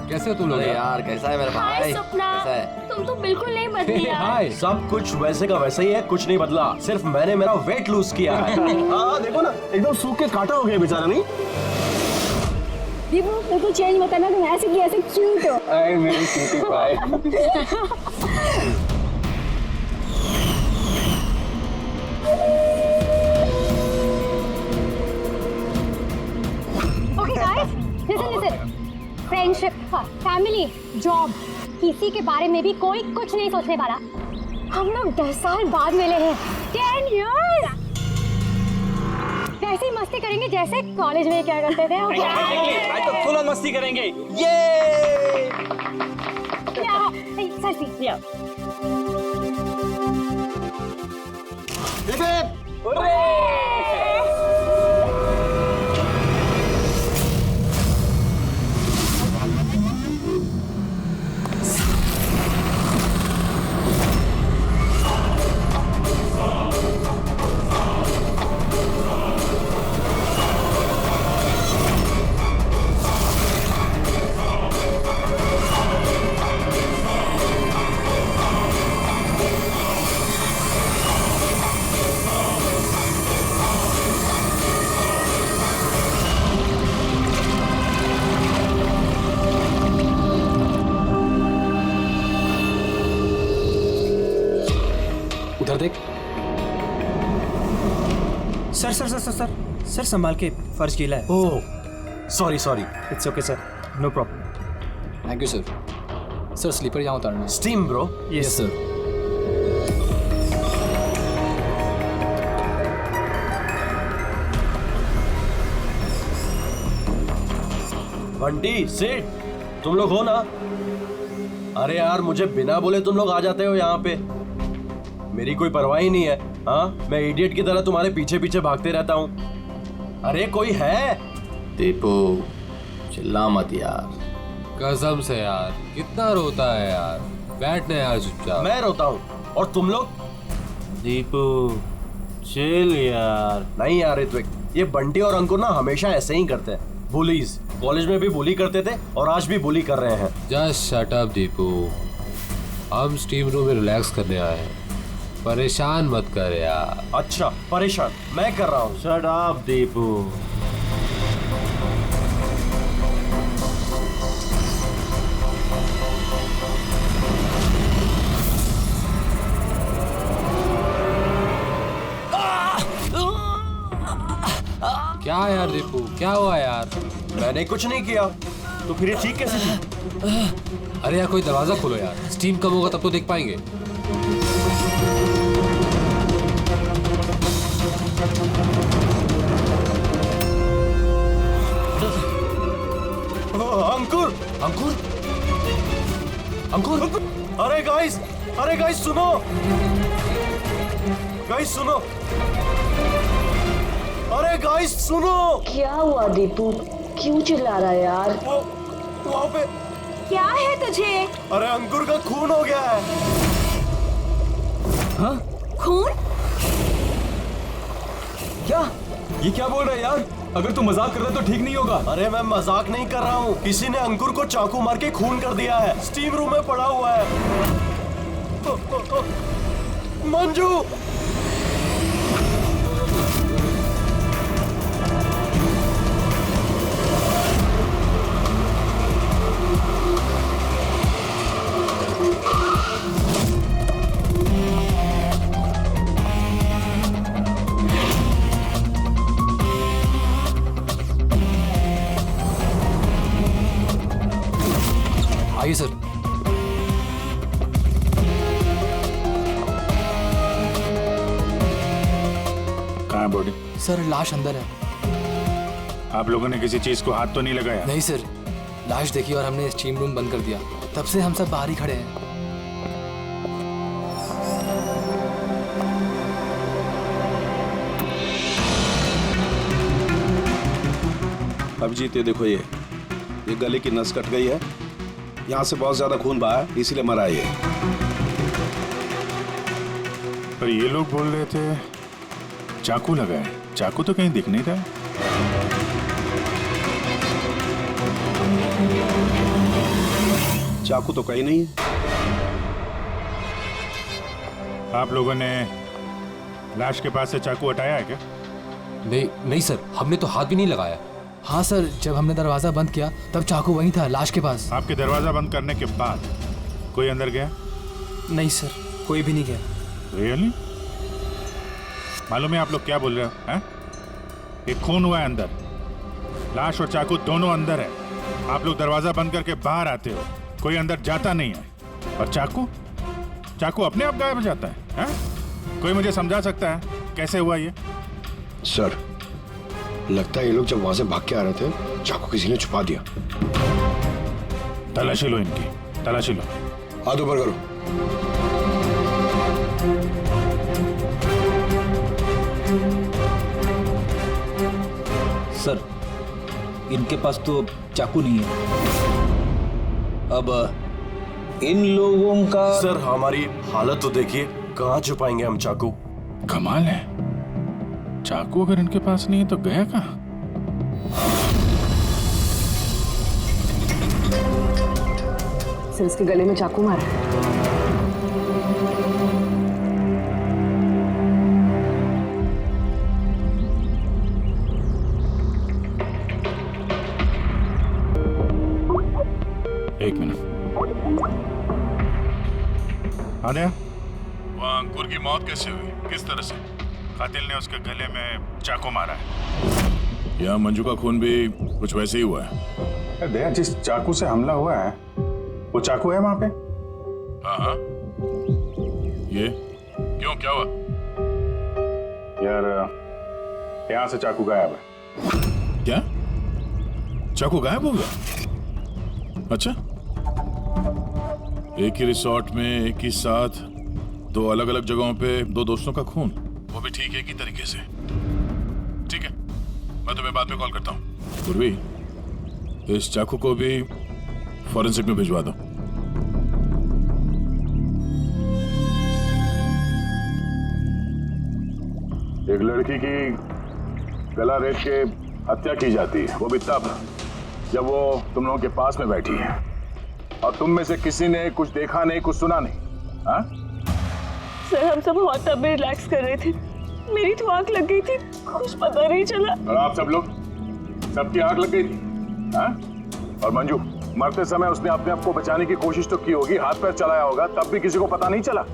कैसे हो तुम लोग? यार कैसा है मेरा भाई? हाय सपना, कैसा है? तुम तो बिल्कुल नहीं बदली यार। हाय। सब कुछ वैसे का वैसा ही है, कुछ नहीं बदला, सिर्फ मैंने मेरा वेट लूज किया है। हाँ देखो ना, एकदम सूख के काटा हो गया बेचारा। नहीं दीपू, बिल्कुल चेंज मत करना, तुम ऐसे की ऐसे क्यूट हो। आई मेरी cutie pie. Okay guys, listen. Friendship, family, job, किसी के बारे में भी कोई कुछ नहीं सोचने वाला। हम लोग 10 साल बाद मिले हैं। 10 years। वैसे ही मस्ती करेंगे जैसे कॉलेज में क्या करते थे। आज तो फुल ऑन मस्ती करेंगे। ये सेल्फी। उधर देख। सर संभाल के, फर्श गीला है। Oh sorry. It's okay sir, no problem. Thank you sir. Sir slipper यहाँ उतारना है। Steam bro. Yes sir. Bunty Seth, तुम लोग हो ना? अरे यार मुझे बिना बोले तुम लोग आ जाते हो यहाँ पे, मेरी कोई परवाह ही नहीं है। हाँ, मैं इडियट की तरह तुम्हारे पीछे पीछे भागते रहता हूँ। अरे कोई है? दीपू चिल्ला मत यार। कसम से यार, कितना रोता है यार। बैठने यार चुपचाप। मैं रोता हूँ और तुम लोग? दीपू चिल यार। नहीं यार ऋत्विक, ये बंटी और अंकुर ना हमेशा ऐसे ही करते हैं। बुलीज, कॉलेज में भी बुली करते थे और आज भी बुली कर रहे हैं। जस्ट शट अप दीपू, हम स्टीम रूम में रिलैक्स करने आए हैं, परेशान मत कर यार। अच्छा परेशान मैं कर रहा हूँ। Shut up Deepu. क्या यार दीपू, क्या हुआ यार? मैंने कुछ नहीं किया, तो फिर ये ठीक कैसे थी? अरे यार कोई दरवाजा खोलो यार, स्टीम कम होगा तब तो देख पाएंगे। अंकुर अंकुर अंकुर, अरे गाइस सुनो, अरे गाइस सुनो। क्या हुआ दीपू, क्यों चिल्ला रहा है यार? वो वहाँ पे क्या है तुझे? अरे अंकुर का खून हो गया है। हाँ? खून? क्या? ये क्या बोल रहा है यार? अगर तू मजाक कर रहा है तो ठीक नहीं होगा। अरे मैं मजाक नहीं कर रहा हूँ, किसी ने अंकुर को चाकू मार के खून कर दिया है, स्टीम रूम में पड़ा हुआ है। मंजू, आइए सर। कहाँ है बॉडी? सर लाश अंदर है। आप लोगों ने किसी चीज को हाथ तो नहीं लगाया? नहीं सर, लाश देखी और हमने स्टीम रूम बंद कर दिया, तब से हम सब बाहर ही खड़े हैं। अभिजीत ये देखो, ये गले की नस कट गई है, यहाँ से बहुत ज्यादा खून बहा है, इसीलिए मरा है ये। पर ये लोग बोल रहे थे चाकू लगा है, चाकू तो कहीं दिख नहीं रहा है। चाकू तो कहीं नहीं है। आप लोगों ने लाश के पास से चाकू हटाया है क्या? नहीं सर, हमने तो हाथ भी नहीं लगाया। हाँ सर, जब हमने दरवाजा बंद किया तब चाकू वहीं था, लाश के पास। आपके दरवाजा बंद करने के बाद कोई अंदर गया? नहीं सर, कोई भी नहीं गया। रियली? मालूम है आप लोग क्या बोल रहे हो? हैं? एक खून हुआ है अंदर, लाश और चाकू दोनों अंदर है। आप लोग दरवाजा बंद करके बाहर आते हो, कोई अंदर जाता नहीं है। और चाकू अपने आप गायब हो जाता है, हैं? कोई मुझे समझा सकता है कैसे हुआ ये? सर, लगता है ये लोग जब वहां से भाग के आ रहे थे, चाकू किसी ने छुपा दिया। तलाशी लो इनकी, तलाशी लो। हाथ ऊपर करो। सर, इनके पास तो चाकू नहीं है। अब इन लोगों का। सर, हमारी हालत तो देखिए, कहाँ छुपाएंगे हम चाकू? कमाल है, चाकू अगर इनके पास नहीं है तो गया कहाँ? सर, इसके गले में चाकू मारा है। एक मिनट। आद्या, वहाँ अंकुर की मौत कैसे हुई? किस तरह से? कातिल ने उसके गले में चाकू मारा है। यहाँ मंजू का खून भी कुछ वैसे ही हुआ है। दया, जिस चाकू से हमला हुआ है वो चाकू है वहाँ पे? हाँ। ये क्यों, क्या हुआ? यार, यहाँ से चाकू गायब है। क्या? चाकू गायब हो गया? अच्छा, एक ही रिसोर्ट में एक ही साथ दो अलग अलग जगहों पे दो दोस्तों का खून, वो भी ठीक एक ही तरीके से। ठीक है, मैं तुम्हें बाद में कॉल करता हूँ। पूर्वी, इस चाकू को भी फॉरेंसिक में भिजवा दो। एक लड़की की गला रेत के हत्या की जाती है, वो भी तब जब वो तुम लोगों के पास में बैठी है और तुम में से किसी ने कुछ देखा नहीं, कुछ सुना नहीं। हाँ सर, हम सब हॉट टब में रिलैक्स कर रहे थे, मेरी तो आंख लग गई थी, कुछ पता नहीं चला। और आप सब लोग, सबकी आंख लग गई थी? हाँ? और मंजू, मरते समय उसने अपने आप को बचाने की कोशिश तो की होगी, हाथ पैर चलाया होगा, तब भी किसी को पता नहीं चला।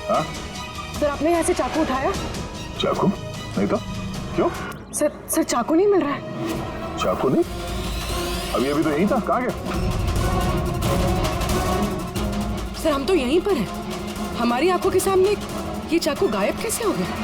हाँ? सर, आपने यहाँ से चाकू उठाया? चाकू नहीं तो क्यों? सर, चाकू नहीं मिल रहा है। चाकू नहीं? अभी तो यहीं था, कहाँ गया? सर, हम तो यहीं पर हैं, हमारी आंखों के सामने ये चाकू गायब कैसे हो गया?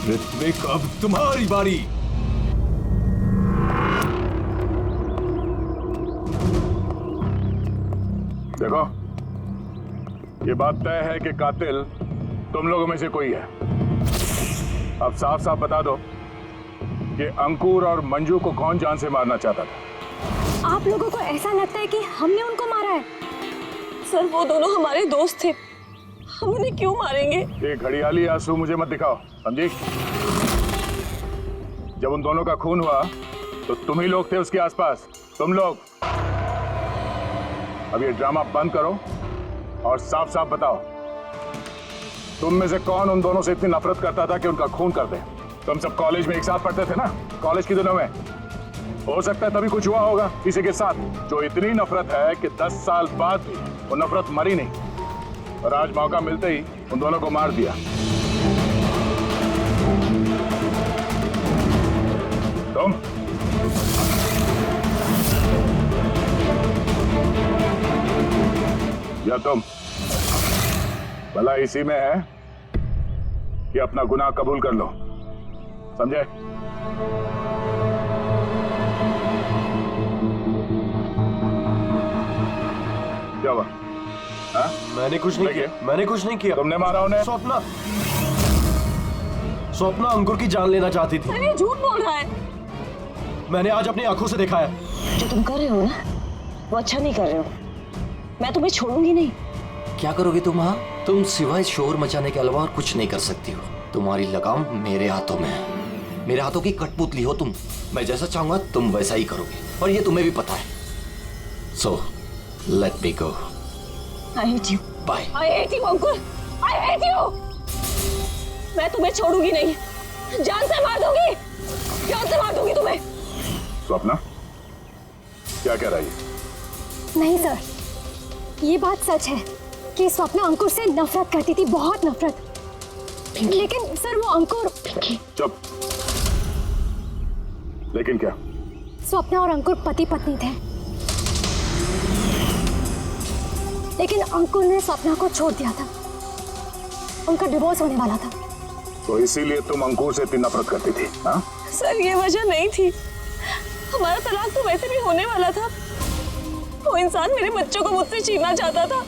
ऋत्विक, अब तुम्हारी बारी। देखो, ये बात तय है कि कातिल तुम लोगों में से कोई है। अब साफ साफ बता दो कि अंकुर और मंजू को कौन जान से मारना चाहता था। आप लोगों को ऐसा लगता है कि हमने उनको मारा है? सर, वो दोनों हमारे दोस्त थे, हम उन्हें क्यों मारेंगे? ये घड़ियाली आंसू मुझे मत दिखाओ, समझी? जब उन दोनों का खून हुआ तो तुम ही लोग थे उसके आसपास, तुम लोग। अब ये ड्रामा बंद करो और साफ साफ बताओ, तुम में से कौन उन दोनों से इतनी नफरत करता था कि उनका खून कर दे? तुम सब कॉलेज में एक साथ पढ़ते थे ना, कॉलेज के दिनों में। हो सकता है तभी कुछ हुआ होगा किसी के साथ, जो इतनी नफरत है कि 10 साल बाद भी वो नफरत मरी नहीं, और आज मौका मिलते ही उन दोनों को मार दिया। तुम या तुम, भला इसी में है कि अपना गुनाह कबूल कर लो, समझे? क्या हुआ? हाँ? मैंने कुछ नहीं किया, मैंने कुछ नहीं किया। तुमने मारा उन्हें? स्वप्ना, स्वप्ना अंकुर की जान लेना चाहती थी। अरे झूठ बोल रहा है। मैंने आज अपनी आंखों से देखा है। जो तुम कर रहे हो ना, वो अच्छा नहीं कर रहे हो। मैं तुम्हें छोड़ूंगी नहीं। क्या करोगे तुम? हाँ, तुम सिवाय शोर मचाने के अलावा और कुछ नहीं कर सकती हो। तुम्हारी लगाम मेरे हाथों में है। मेरे हाथों की कठपुतली हो तुम। मैं जैसा चाहूंगा तुम वैसा ही करोगे, और ये तुम्हें भी पता है। So let me go. I hate you. Bye. I hate you Ankur. I hate you. मैं तुम्हें छोड़ूंगी नहीं। जान से मार दूंगी। जान से मार दूंगी तुम्हें। स्वप्ना, क्या कह रही है? नहीं सर, ये बात सच है कि स्वप्ना अंकुर से नफरत करती थी, बहुत नफरत। लेकिन सर वो अंकुर। चुप। लेकिन क्या? स्वप्ना और अंकुर पति पत्नी थे, लेकिन अंकुर ने स्वप्ना को छोड़ दिया था। उनका डिवोर्स होने वाला था। तो इसीलिए तुम अंकुर से इतनी नफरत करती थी? हाँ? सर ये वजह नहीं थी। हमारा तलाक तो वैसे भी होने वाला था। वो इंसान मेरे बच्चों को मुझसे छीनना चाहता था।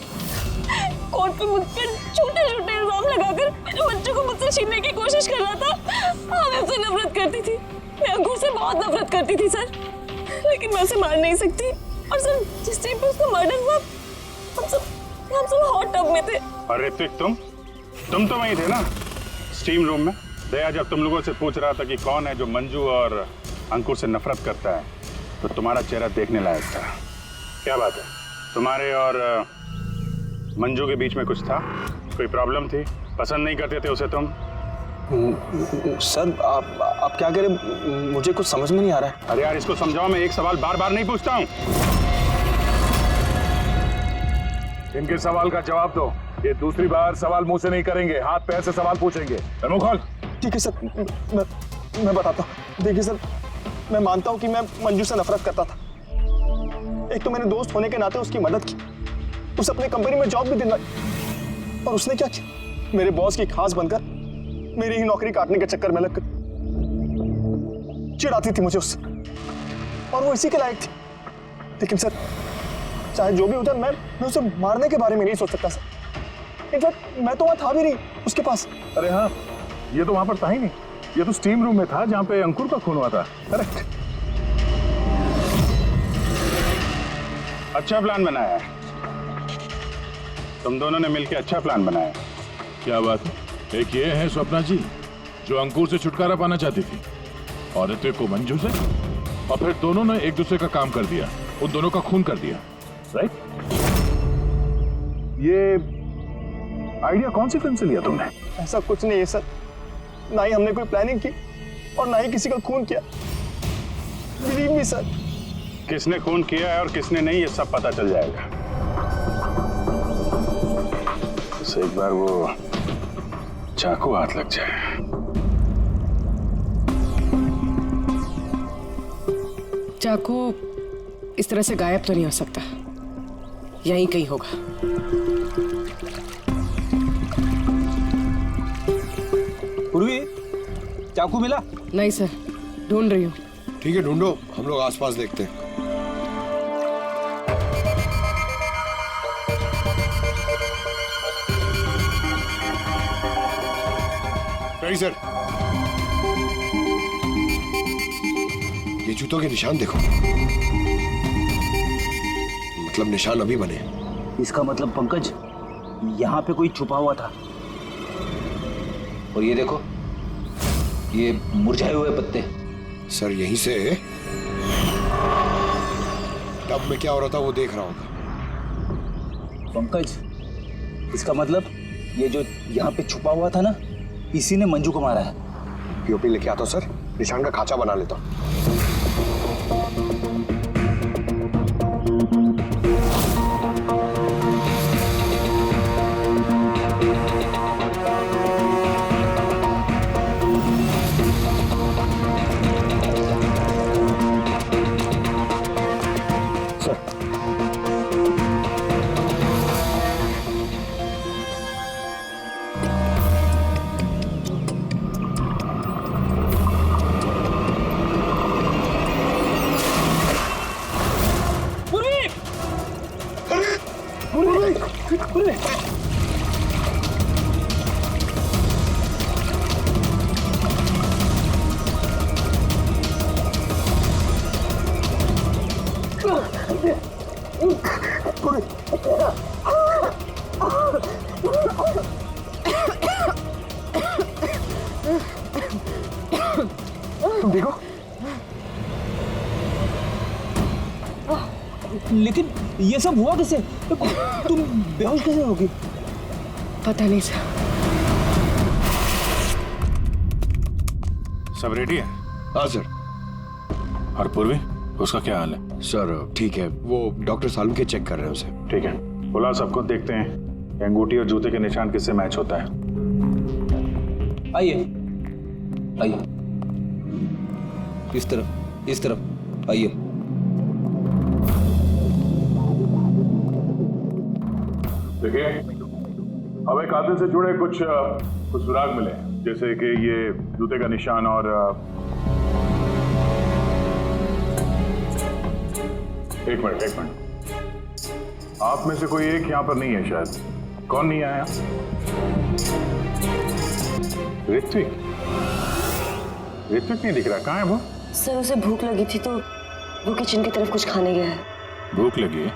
कोर्ट पे मुझ पर छोटे छोटे इल्जाम लगाकर मेरे बच्चों को मुझसे छीनने की कोशिश कर रहा था। मैं उससे नफरत करती थी। मैं अंकुर से बहुत नफरत करती थी सर, लेकिन मैं उसे मार नहीं सकती। और सर जिस टाइम पे उसका मर्डर हुआ, हम सब हॉट टब में थे। और ऋतिक, तुम तो वहीं थे ना, स्टीम रूम में? दया जब तुम लोगों से पूछ रहा था कि कौन है जो मंजू और अंकुर से नफरत करता है, तो तुम्हारा चेहरा देखने लायक था। क्या बात है, तुम्हारे और मंजू के बीच में कुछ था? कोई प्रॉब्लम थी? पसंद नहीं करते थे उसे तुम? सर आप क्या कह रहे? मुझे कुछ समझ में नहीं आ रहा है। अरे यार इसको समझाओ, मैं एक सवाल बार बार नहीं पूछता हूँ। इनके सवाल का जवाब दो। ये दूसरी बार सवाल मुंह से नहीं करेंगे, हाथ पैर से सवाल पूछेंगे। मुंह खोल। ठीक है सर, मैं बताता हूँ। देखिए सर, मैं मानता हूँ कि मैं मंजू से नफरत करता था। एक तो मैंने दोस्त होने के नाते उसकी मदद की, उसे अपने कंपनी में जॉब भी दिलवाई, और उसने क्या किया? मेरे बॉस की खास बनकर मेरी ही नौकरी काटने के चक्कर में लगकर चिढ़ाती थी मुझे उससे, और वो इसी के लायक थी। लेकिन सर चाहे जो भी होता, मैं उसे मारने के बारे में नहीं सोच सकता सर। इनफैक्ट मैं तो वहां था भी नहीं उसके पास। अरे हाँ, ये तो वहां पर था ही नहीं। ये तो स्टीम रूम में था जहां पे अंकुर का खून हुआ था। करेक्ट। अच्छा प्लान बनाया है तुम दोनों ने मिलकर, अच्छा प्लान बनाया। क्या बात है? एक ये है स्वप्ना जी जो अंकुर से छुटकारा पाना चाहती थी, और ऋतिक को मंजू से, और फिर दोनों ने एक दूसरे का काम कर दिया, उन दोनों का खून कर दिया। राइट? ये आइडिया कौन सी फिल्म से लिया तुमने? ऐसा कुछ नहीं है सर, ना ही हमने कोई प्लानिंग की और ना ही किसी का खून किया। Believe me sir. किसने खून किया है और किसने नहीं, ये सब पता चल जाएगा। बस एक बार वो चाकू हाथ लग जाए। चाकू इस तरह से गायब तो नहीं हो सकता, यहीं कहीं होगा। पूर्वी, चाकू मिला? नहीं सर, ढूंढ रही हूँ। ठीक है, ढूंढो, हम लोग आसपास देखते हैं। सही सर, ये जूतों के निशान देखो, मतलब निशान अभी बने। इसका मतलब पंकज यहाँ पे कोई छुपा हुआ था। और ये देखो, ये मुरझाए हुए पत्ते। सर यहीं से टब में क्या हो रहा था वो देख रहा होगा। पंकज, इसका मतलब ये जो यहाँ पे छुपा हुआ था ना, इसी ने मंजू को मारा है। पीओपी लेके आता हूँ सर, निशान का खाचा बना लेता हूँ। तुम देखो। लेकिन ये सब हुआ कैसे? तुम बेहोश कैसे होगी? पता नहीं सर। सब रेडी है? हाँ सर। और पूर्वी, उसका क्या हाल है? सर ठीक है, वो डॉक्टर सालू के चेक कर रहे हैं उसे। ठीक है, बुला सबको, देखते हैं अंगूठी और जूते के निशान किससे मैच होता है। आइए आइए, इस तरफ आइए। देखिए, हमें कातिल से जुड़े कुछ सुराग मिले, जैसे कि ये जूते का निशान और एक मिनट, आप में से कोई एक यहाँ पर नहीं है शायद। कौन नहीं आया? ऋत्विक नहीं दिख रहा, कहाँ है वो? सर उसे भूख लगी थी तो वो किचन की तरफ कुछ खाने गया है। भूख लगी है?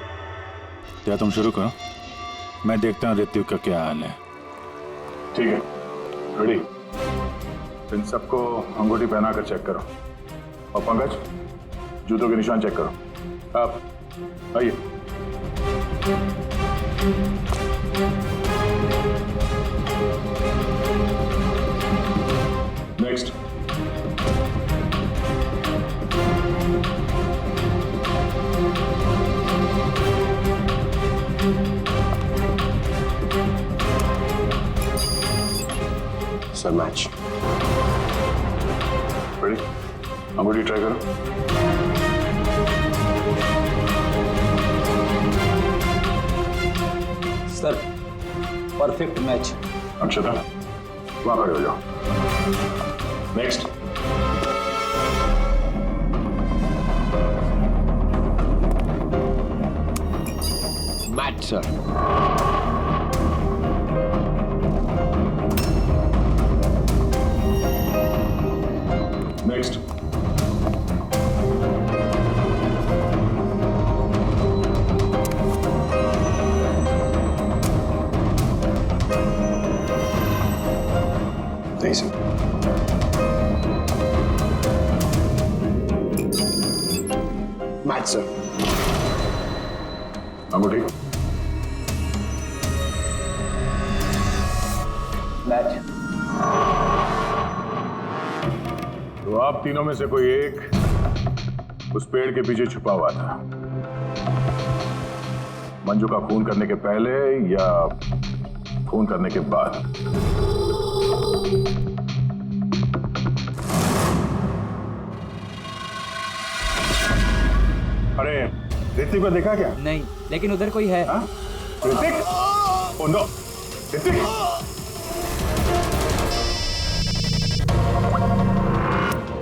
क्या तुम शुरू करो, मैं देखता हूँ ऋत्विक का क्या हाल है। ठीक है, रेडी। इन सबको अंगूठी पहनाकर चेक करो, और पंकज जूतों के निशान चेक करो। आप आइए। नेक्स्ट। Sir match. रेडी? अंगूठी ट्राई करो। Sir perfect match. अक्षता, वहां खड़े हो जाओ। नेक्स्ट। Match sir. नेक्स्ट। नहीं सर। Match sir. अंगूठी। मैच। तो आप तीनों में से कोई एक उस पेड़ के पीछे छुपा हुआ था, मंजू का खून करने के पहले या खून करने के बाद? अरे ऋतिक को देखा क्या? नहीं, लेकिन उधर कोई है। ऋतिक? Oh no, Hrithik!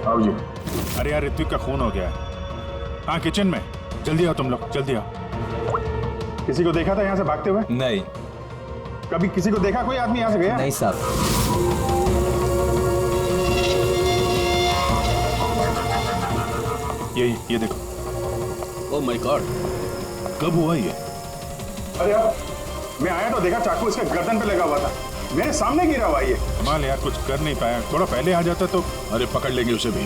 आओ जी। अरे यार, ऋत्विक का खून हो गया है। हाँ, किचन में। जल्दी आओ तुम लोग, जल्दी आओ। किसी को देखा था यहाँ से भागते हुए? नहीं। कभी किसी को देखा कोई आदमी यहाँ से गया? नहीं साहब। ये देखो। ओह माय गॉड, कब हुआ ये? अरे यार, मैं आया तो देखा चाकू इसके गर्दन पे लगा हुआ था, मेरे सामने गिरा हुआ ये। कमाल यार, कुछ कर नहीं पाया। थोड़ा पहले आ जाता तो। अरे पकड़ लेंगे उसे भी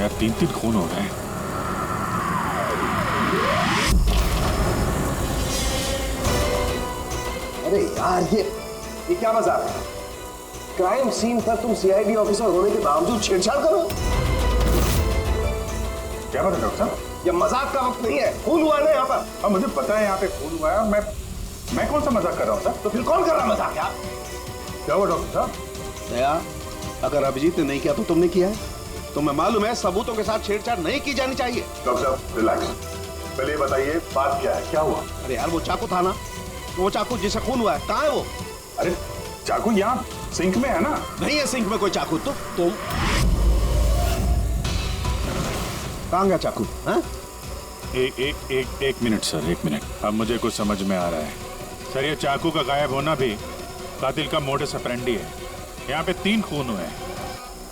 यार, 3 खून हो रहे हैं। अरे यार, ये क्या मजाक है? क्राइम सीन पर तुम सीआईडी ऑफिसर होने के बावजूद छेड़छाड़ करो? क्या बात है डॉक्टर साहब? ये मजाक का वक्त नहीं है। खून हुआ है ना यहाँ पर। अब मुझे पता है यहाँ पे खून हुआ है। मैं कौन सा मजाक कर रहा हूँ सर? तो फिर कौन कर रहा मजाक यार? क्या हुआ डॉक्टर साहब? दया, अगर अभिजीत ने नहीं किया तो तुमने किया है। तुम्हें मालूम है सबूतों के साथ छेड़छाड़ नहीं की जानी चाहिए। डॉक्टर साहब रिलैक्स, पहले ये बताइए बात क्या है, क्या हुआ? अरे यार, वो चाकू था ना, वो चाकू जिसे खून हुआ है, कहाँ है वो? अरे चाकू यहाँ सिंक में है ना? नहीं है सिंक में कोई चाकू। तुम कहाँ गया चाकू? एक मिनट सर, 1 मिनट। अब मुझे कुछ समझ में आ रहा है सर। ये चाकू का गायब होना भी कातिल का मोडस ऑपरेंडी है। यहाँ पे 3 खून हुए हैं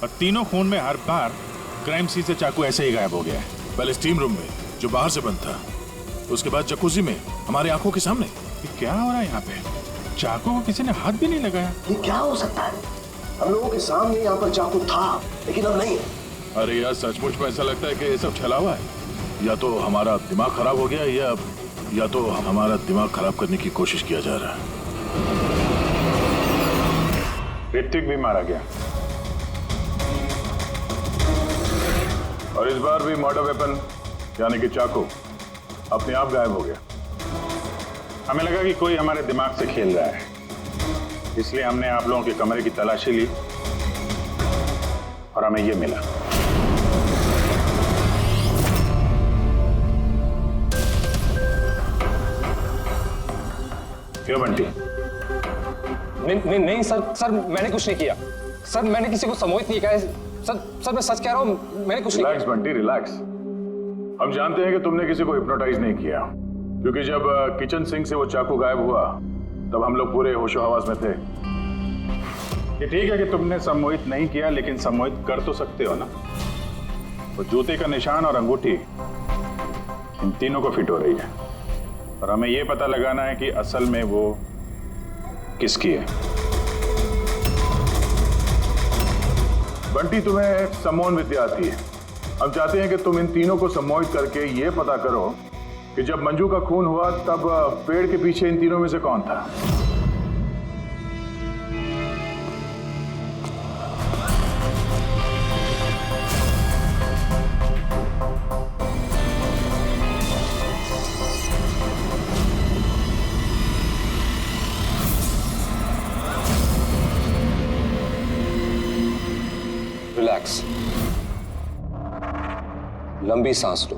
और तीनों खून में हर बार क्राइम सीन से चाकू ऐसे ही गायब हो गया है। पहले स्टीम रूम में जो बाहर से बंद था, उसके बाद जकूजी में हमारी आंखों के सामने। ये क्या हो रहा है यहाँ पे? चाकू को किसी ने हाथ भी नहीं लगाया। ये क्या हो सकता है? हम लोगों के सामने यहाँ पर चाकू था, लेकिन अब नहीं। अरे यार सचमुच में ऐसा लगता है कि ये सब छलावा है। या तो हमारा दिमाग खराब हो गया या तो हमारा दिमाग खराब करने की कोशिश किया जा रहा है। ऋतिक भी मारा गया और इस बार भी मर्डर वेपन यानी कि चाकू अपने आप गायब हो गया। हमें लगा कि कोई हमारे दिमाग से खेल रहा है, इसलिए हमने आप लोगों के कमरे की तलाशी ली और हमें ये मिला। क्यों बंटी? नहीं सर मैंने कुछ नहीं किया। सर मैंने किसी को सम्मोहित नहीं किया। सर मैं सच कह रहा हूँ, मैंने कुछ नहीं किया। Relax Bunty, relax. हम जानते हैं कि तुमने किसी को हिप्नोटाइज नहीं किया, क्योंकि जब किचन सिंक से वो चाकू गायब हुआ तब हम लोग पूरे होशो हवास में थे। ये ठीक है कि तुमने सम्मोहित नहीं किया, लेकिन सम्मोहित कर तो सकते हो ना। वो जूते का निशान और अंगूठी इन तीनों को फिट हो रही है और हमें ये पता लगाना है कि असल में वो किसकी है। बंटी, तुम्हें एक सम्मोहन विद्या आती है। हम चाहते हैं कि तुम इन तीनों को सम्मोहित करके ये पता करो कि जब मंजू का खून हुआ तब पेड़ के पीछे इन तीनों में से कौन था। रिलैक्स, लंबी सांस लो।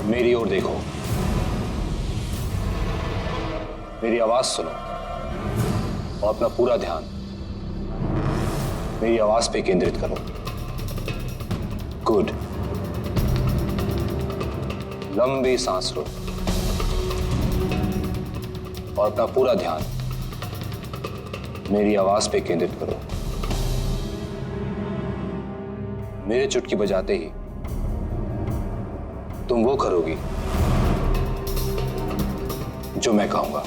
मेरी ओर देखो, मेरी आवाज सुनो और अपना पूरा ध्यान मेरी आवाज पे केंद्रित करो। गुड। लंबी सांस लो और अपना पूरा ध्यान मेरी आवाज पे केंद्रित करो। मेरे चुटकी बजाते ही तुम वो करोगी जो मैं कहूंगा।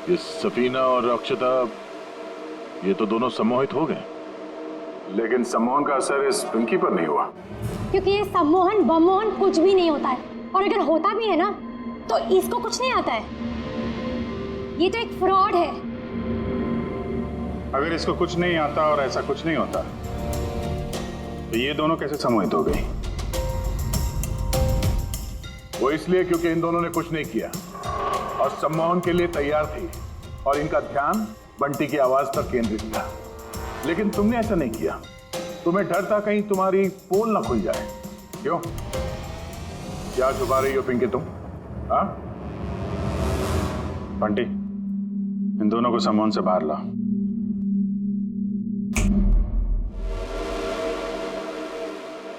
ये सफीना और अक्षता, ये तो दोनों सम्मोहित हो गए, लेकिन सम्मोहन का असर इस पिंकी पर नहीं हुआ। क्योंकि ये सम्मोहन बमोहन कुछ भी नहीं होता है, और अगर होता भी है ना तो इसको कुछ नहीं आता है। ये तो एक फ्रॉड है। अगर इसको कुछ नहीं आता और ऐसा कुछ नहीं होता तो ये दोनों कैसे सम्मोहित हो गई? वो इसलिए क्योंकि इन दोनों ने कुछ नहीं किया और सम्मोहन के लिए तैयार थी और इनका ध्यान बंटी की आवाज पर केंद्रित था। लेकिन तुमने ऐसा नहीं किया। तुम्हें डर था कहीं तुम्हारी पोल ना खुल जाए। क्यों? क्या छुपा रही हो पिंकी तुम? हाँ बंटी, इन दोनों को सम्मोहन से बाहर लाओ।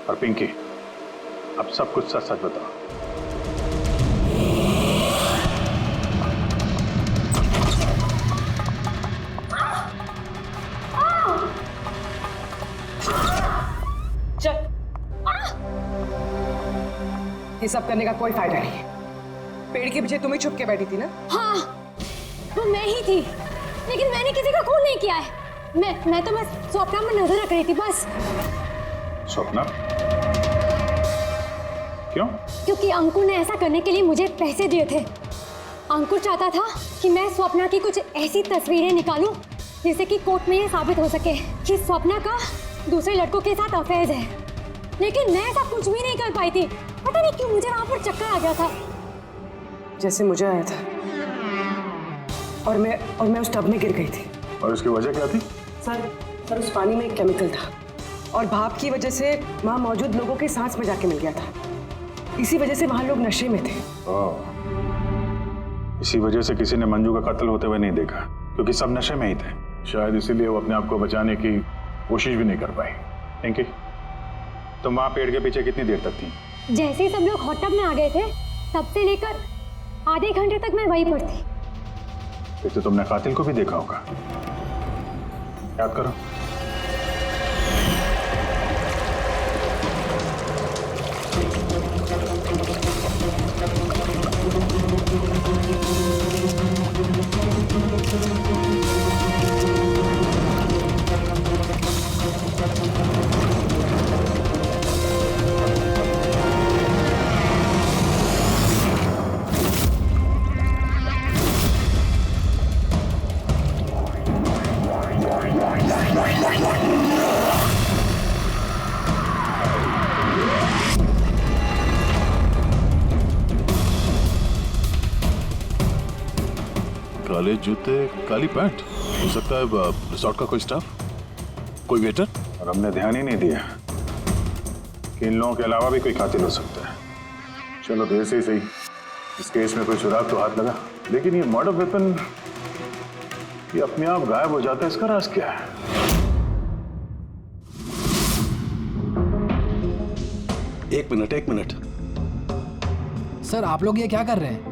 और पिंकी, अब सब कुछ सच सच बताओ। ये सब करने का कोई फायदा नहीं है। पेड़ के पीछे तुम ही छुप के बैठी थी ना? हाँ, वो मैं ही थी, लेकिन मैंने किसी का खून नहीं किया है। मैं तो बस स्वप्ना में नजर रख रही थी बस। स्वप्ना? क्यों? क्योंकि अंकुर ने ऐसा करने के लिए मुझे पैसे दिए थे। अंकुर चाहता था कि मैं स्वप्ना की कुछ ऐसी तस्वीरें निकालूं जिससे कि कोर्ट में ये साबित हो सके कि स्वप्ना का दूसरे लड़कों के साथ अफेयर है। लेकिन मैं ऐसा कुछ भी नहीं कर पाई थी। पता नहीं क्यों मुझे वहां पर चक्कर आ गया था, जैसे मुझे आया था। और मैं उस टब में गिर गई थी। और उसकी वजह क्या थी? सर उस पानी में एक केमिकल था और भाप की वजह से वहां मौजूद लोगों के सांस में जाके मिल गया था। इसी वजह से वहां लोग नशे में थे। इसी वजह से किसी ने मंजू का कत्ल होते हुए नहीं देखा, क्योंकि सब नशे में ही थे। शायद इसीलिए वो अपने आप को बचाने की कोशिश भी नहीं कर पाई। पिंकी, तुम वहां पेड़ के पीछे कितनी देर तक थी? जैसे ही सब लोग हॉट टब में आ गए थे तब से लेकर आधे घंटे तक मैं वहीं पर थी। फिर तो तुमने कातिल को भी देखा होगा। याद करो। काले जूते, काली पैंट। हो सकता है रिसोर्ट का कोई स्टाफ, कोई वेटर। और हमने ध्यान ही नहीं दिया कि इन लोगों के अलावा भी कोई कातिल हो सकता है। चलो देर से ही सही, इस केस में कोई सुराग तो हाथ लगा, लेकिन ये मर्डर वेपन ये अपने आप गायब हो जाता है, इसका राज क्या है? एक मिनट। सर आप लोग ये क्या कर रहे हैं?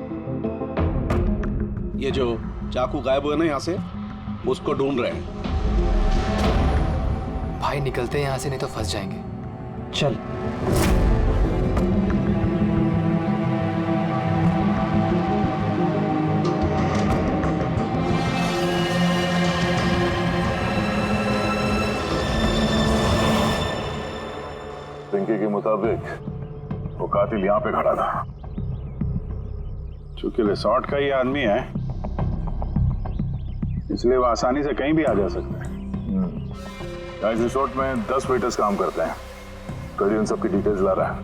ये जो चाकू गायब हुआ ना यहाँ से, उसको ढूंढ रहे हैं। भाई निकलते हैं यहाँ से, नहीं तो फंस जाएंगे। चल। पिंकी के मुताबिक वो कातिल यहाँ पे खड़ा था। चूंकि रिसोर्ट का ये आदमी है, इसलिए वो आसानी से कहीं भी आ जा सकता है। इस रिसोर्ट में 10 वेटर्स काम करते हैं। कड़ी उन सबकी डिटेल्स ला रहा है।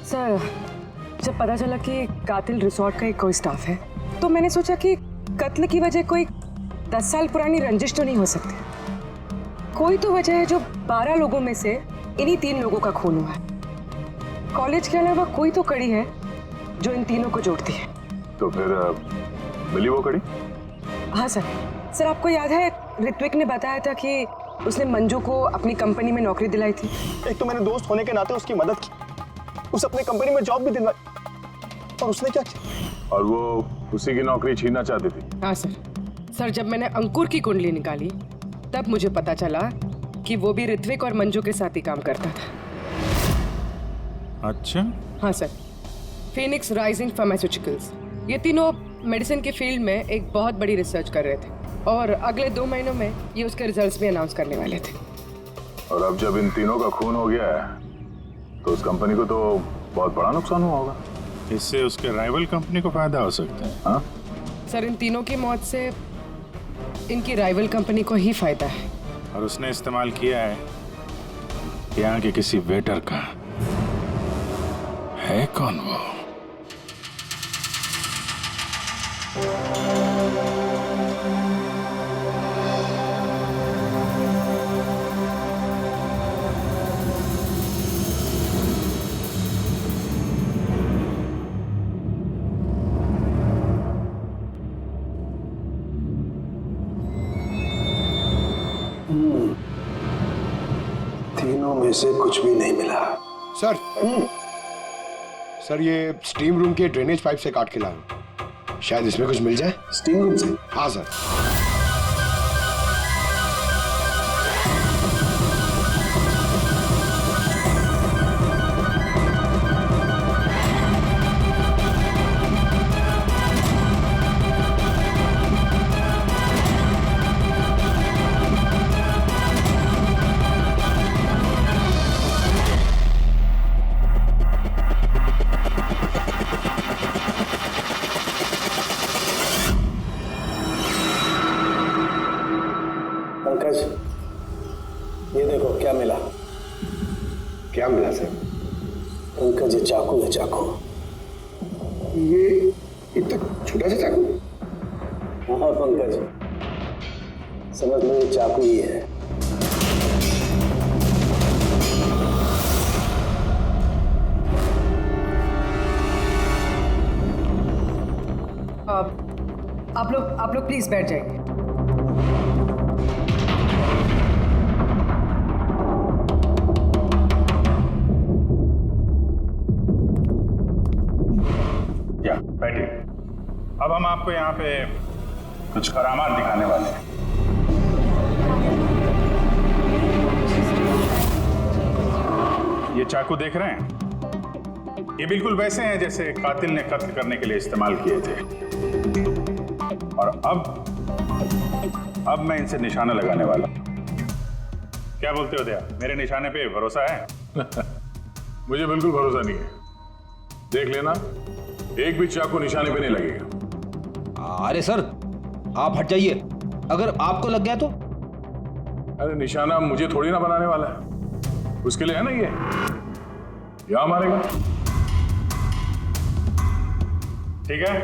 सर, जब पता चला कि कातिल रिसोर्ट का एक कोई स्टाफ है, तो मैंने सोचा कि कत्ल की वजह कोई 10 साल पुरानी रंजिश तो नहीं हो सकती। कोई तो वजह है जो 12 लोगों में से इन्हीं 3 लोगों का खून हुआ है। कॉलेज के अलावा कोई तो कड़ी है जो इन तीनों को जोड़ती है। तो फिर मिली वो कड़ी? हाँ सर, आपको याद है ऋत्विक ने बताया था कि उसने मंजू को अपनी कंपनी में नौकरी दिलाई थी। एक तो मैंने दोस्त होने के नाते उसकी मदद की, उसे अपनी कंपनी में जॉब भी दिलवाई, और उसने क्या किया? और वो उसी की नौकरी छीनना चाहती थी। हाँ सर, जब मैंने अंकुर की कुंडली निकाली तब मुझे पता चला कि वो भी ऋत्विक और मंजू के साथ ही काम करता था। अच्छा। हाँ सर, फिनिक्स राइजिंग फार्मास्यूटिकल्स, ये तीनों मेडिसिन के फील्ड में एक बहुत बड़ी रिसर्च कर रहे थे और अगले 2 महीनों में ये उसके रिजल्ट्स भी अनाउंस करने वाले थे। और अब जब इन तीनों का खून हो गया है तो उस कंपनी को तो बहुत बड़ा नुकसान हुआ होगा। इससे उसके राइवल कंपनी को फायदा हो सकता है। हाँ सर, इन तीनों की मौत से इनकी राइवल कंपनी को ही फायदा है। और उसने इस्तेमाल किया है यहाँ के किसी वेटर का। है कौन वो? तीनों में से कुछ भी नहीं मिला। सर ये स्टीम रूम के ड्रेनेज पाइप से काट के लाया, शायद इसमें कुछ मिल जाए। स्टीम रूम से? हाँ सर। ये देखो क्या मिला। क्या मिला सर? पंकज, ये चाकू है, चाकू। ये इतना छोटा सा चाकू? हाँ पंकज, समझ लो ये चाकू ही है। आप लोग प्लीज बैठ जाइए। बैठिए। अब हम आपको यहाँ पे कुछ करामात दिखाने वाले हैं। ये चाकू देख रहे हैं, ये बिल्कुल वैसे हैं जैसे कातिल ने कत्ल करने के लिए इस्तेमाल किए थे। और अब मैं इनसे निशाना लगाने वाला हूं। क्या बोलते हो दया, मेरे निशाने पे भरोसा है? मुझे बिल्कुल भरोसा नहीं है। देख लेना, एक भी चाकू निशाने पे नहीं लगेगा। अरे सर, आप हट जाइए। अगर आपको लग गया तो? अरे निशाना मुझे थोड़ी ना बनाने वाला है, उसके लिए है ना ये यहां मारेगा। ठीक है,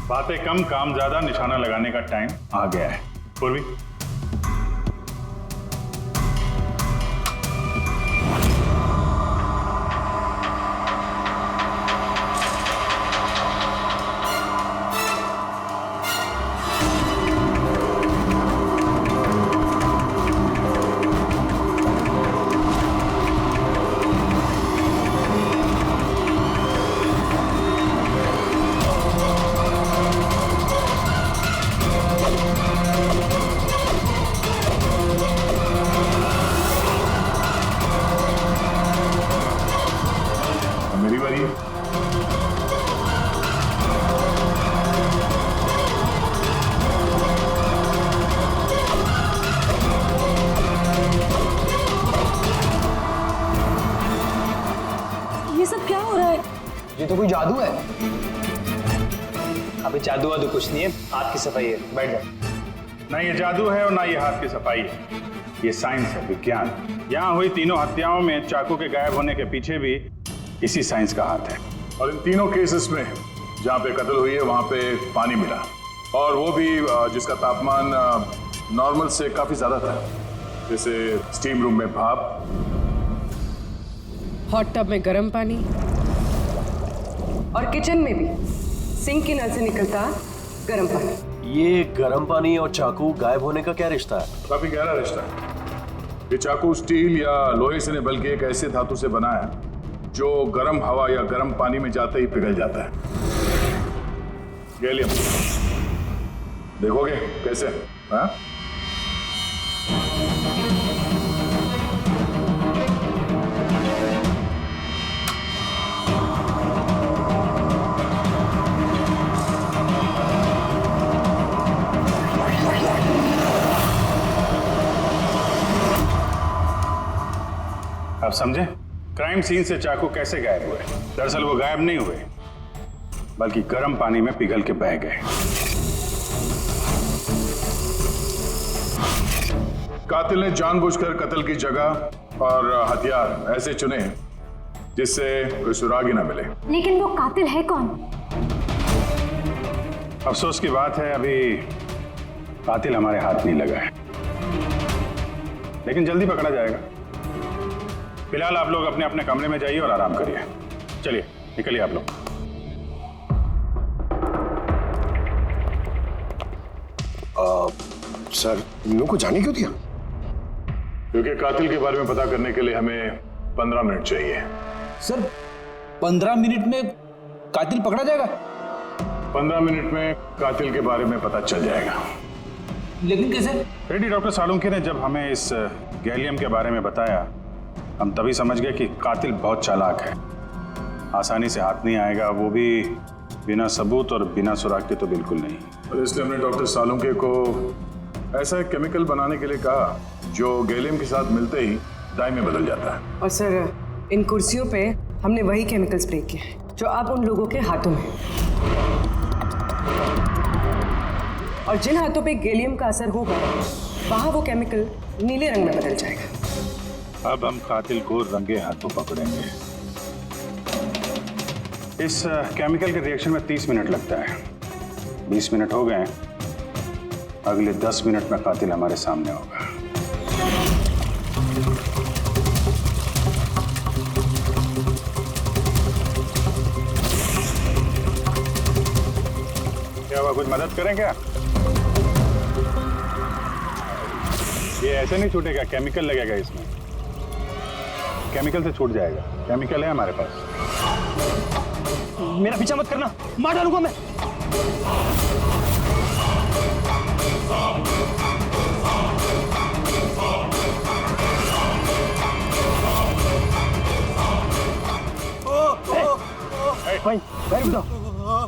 बातें कम काम ज्यादा, निशाना लगाने का टाइम आ गया है। पूर्वी, मेरी बारी है। ये सब क्या हो रहा है? ये तो कोई जादू है। अबे जादू वादू कुछ नहीं है, हाथ की सफाई है, बैठ जा। ना ये जादू है और ना ये हाथ की सफाई है, ये साइंस है, विज्ञान। यहाँ हुई तीनों हत्याओं में चाकू के गायब होने के पीछे भी इसी साइंस का हाथ है। और इन तीनों केसेस में जहाँ पे कत्ल हुई है वहाँ पे पानी मिला, और वो भी जिसका तापमान नॉर्मल से काफी ज्यादा था, जैसे स्टीम रूम में भाप, हॉट टब में गर्म पानी, और किचन में भी सिंक की नल से निकलता गर्म पानी। ये गर्म पानी और चाकू गायब होने का क्या रिश्ता है? काफी गहरा रिश्ता है। ये चाकू स्टील या लोहे से नहीं बल्कि एक ऐसे धातु से बना है जो गर्म हवा या गर्म पानी में जाते ही पिघल जाता है। गैलियम, देखोगे कैसे? हाँ? आप समझे क्राइम सीन से चाकू कैसे गायब हुए? दरअसल वो गायब नहीं हुए, बल्कि गर्म पानी में पिघल के बह गए। कातिल ने जानबूझकर कत्ल की जगह और हथियार ऐसे चुने जिससे कोई सुराग ही ना मिले। लेकिन वो कातिल है कौन? अफसोस की बात है, अभी कातिल हमारे हाथ नहीं लगा है, लेकिन जल्दी पकड़ा जाएगा। फिलहाल आप लोग अपने अपने कमरे में जाइए और आराम करिए। चलिए निकलिए आप लोग। सर, इन लोगों को जाने क्यों दिया? क्योंकि कातिल के बारे में पता करने के लिए हमें 15 मिनट चाहिए। सर, 15 मिनट में कातिल पकड़ा जाएगा? 15 मिनट में कातिल के बारे में पता चल जाएगा। लेकिन कैसे? रेड्डी डॉक्टर सालुंके ने जब हमें इस गैलियम के बारे में बताया, हम तभी समझ गए कि कातिल बहुत चालाक है, आसानी से हाथ नहीं आएगा, वो भी बिना सबूत और बिना सुराग के तो बिल्कुल नहीं। और इसलिए हमने डॉक्टर सालुंके को ऐसा केमिकल बनाने के लिए कहा जो गैलियम के साथ मिलते ही डाई में बदल जाता है। और सर, इन कुर्सियों पे हमने वही केमिकल स्प्रे किया है जो अब उन लोगों के हाथों में है। और जिन हाथों पे गैलियम का असर होगा वहां वो केमिकल नीले रंग में बदल जाएगा। अब हम कातिल को रंगे हाथों पकड़ेंगे। इस केमिकल के रिएक्शन में 30 मिनट लगता है। 20 मिनट हो गए, अगले 10 मिनट में कातिल हमारे सामने होगा। क्या हुआ, कुछ मदद करें क्या? ये ऐसे नहीं छूटेगा, केमिकल लगेगा इसमें। केमिकल से छूट जाएगा, केमिकल है हमारे पास। मेरा पीछा मत करना, मार डालूंगा मैं।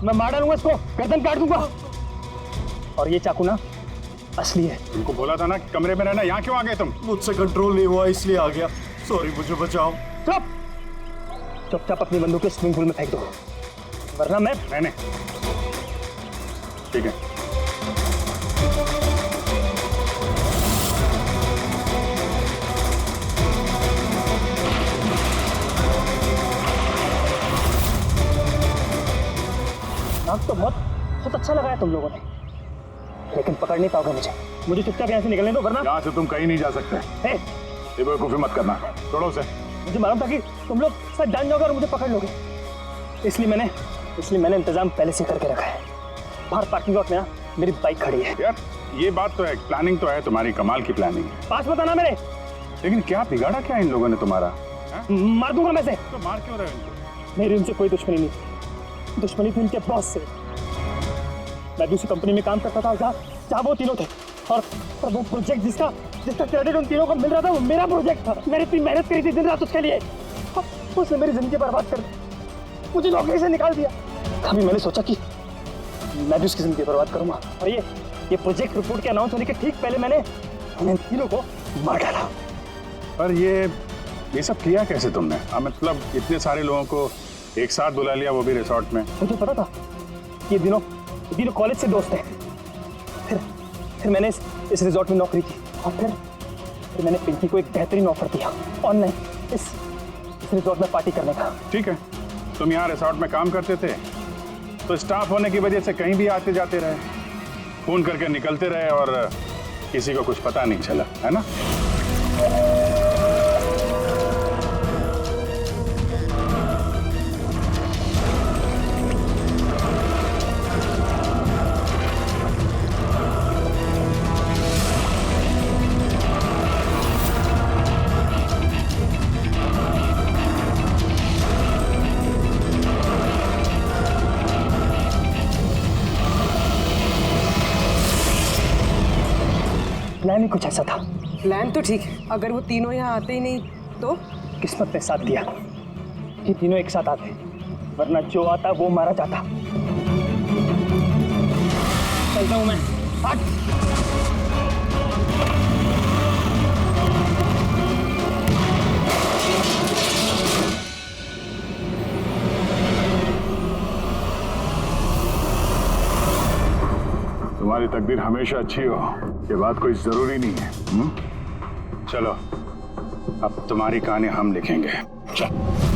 मैं मार डालूंगा इसको, गर्दन काट दूंगा। और ये चाकू ना असली है। तुमको बोला था ना कि कमरे में रहना, यहाँ क्यों आ गए तुम? मुझसे कंट्रोल नहीं हुआ इसलिए आ गया। सॉरी, मुझे बचाओ। चुप, चुपचाप अपनी बंदूक स्विमिंग पूल में फेंक दो, वरना मैं रहने। ठीक है। नाक तो बहुत अच्छा लगाया तुम लोगों ने, लेकिन पकड़ नहीं पाओगे मुझे चुपचाप यहाँ से निकलने दो, वरना यहाँ से तुम कहीं नहीं जा सकते। हे, ये बेवकूफी मत करना, छोड़ो उसे। मुझे मालूम था कि तुम लोग सब जान जाओगे और मुझे पकड़ लोगे, इसलिए मैंने इंतजाम पहले से करके रखा है। बाहर पार्किंग लॉट में ना मेरी बाइक खड़ी है। यार ये बात तो है, प्लानिंग तो है तुम्हारी, कमाल की प्लानिंग है। पास बताना मेरे। लेकिन क्या बिगाड़ा क्या इन लोगों ने तुम्हारा? मार दूंगा मैं से। तो मार क्यों रहे हो इनको? मेरी उनसे कोई दुश्मनी नहीं, दुश्मनी थी उनके बॉस से। मैं दूसरी कंपनी में काम करता था जहाँ वो तीनों थे, और वो प्रोजेक्ट जिसका क्रेडिट उन तीनों को मिल रहा था वो मेरा प्रोजेक्ट था। मैंने इतनी मेहनत करी थी दिन रात उसके लिए, उसने मेरी जिंदगी बर्बाद कर दी, मुझे नौकरी से निकाल दिया। अभी मैंने सोचा कि मैं भी उसकी जिंदगी बर्बाद करूंगा, और ये प्रोजेक्ट रिपोर्ट के अनाउंस होने के ठीक पहले मैंने इन तीनों को मार डाला। पर ये सब किया कैसे तुमने? मतलब इतने सारे लोगों को एक साथ बुला लिया, वो भी रिसोर्ट में। मुझे पता था ये दिनों कॉलेज से दोस्त हैं। फिर मैंने इस रिसोर्ट में नौकरी की, और फिर मैंने पिंकी को एक बेहतरीन ऑफर दिया ऑनलाइन इस रिसोर्ट में पार्टी करने का। ठीक है, तुम यहाँ रिसोर्ट में काम करते थे तो स्टाफ होने की वजह से कहीं भी आते जाते रहे, फोन करके निकलते रहे, और किसी को कुछ पता नहीं चला, है ना? प्लान ही कुछ ऐसा था। प्लान तो ठीक है, अगर वो तीनों यहाँ आते ही नहीं तो? किस्मत ने साथ दिया कि तीनों एक साथ आते, वरना जो आता वो मारा जाता। चलता हूँ मैं। हट। तुम्हारी तकदीर हमेशा अच्छी हो, ये बात कोई जरूरी नहीं है। चलो अब तुम्हारी कहानी हम लिखेंगे। चल।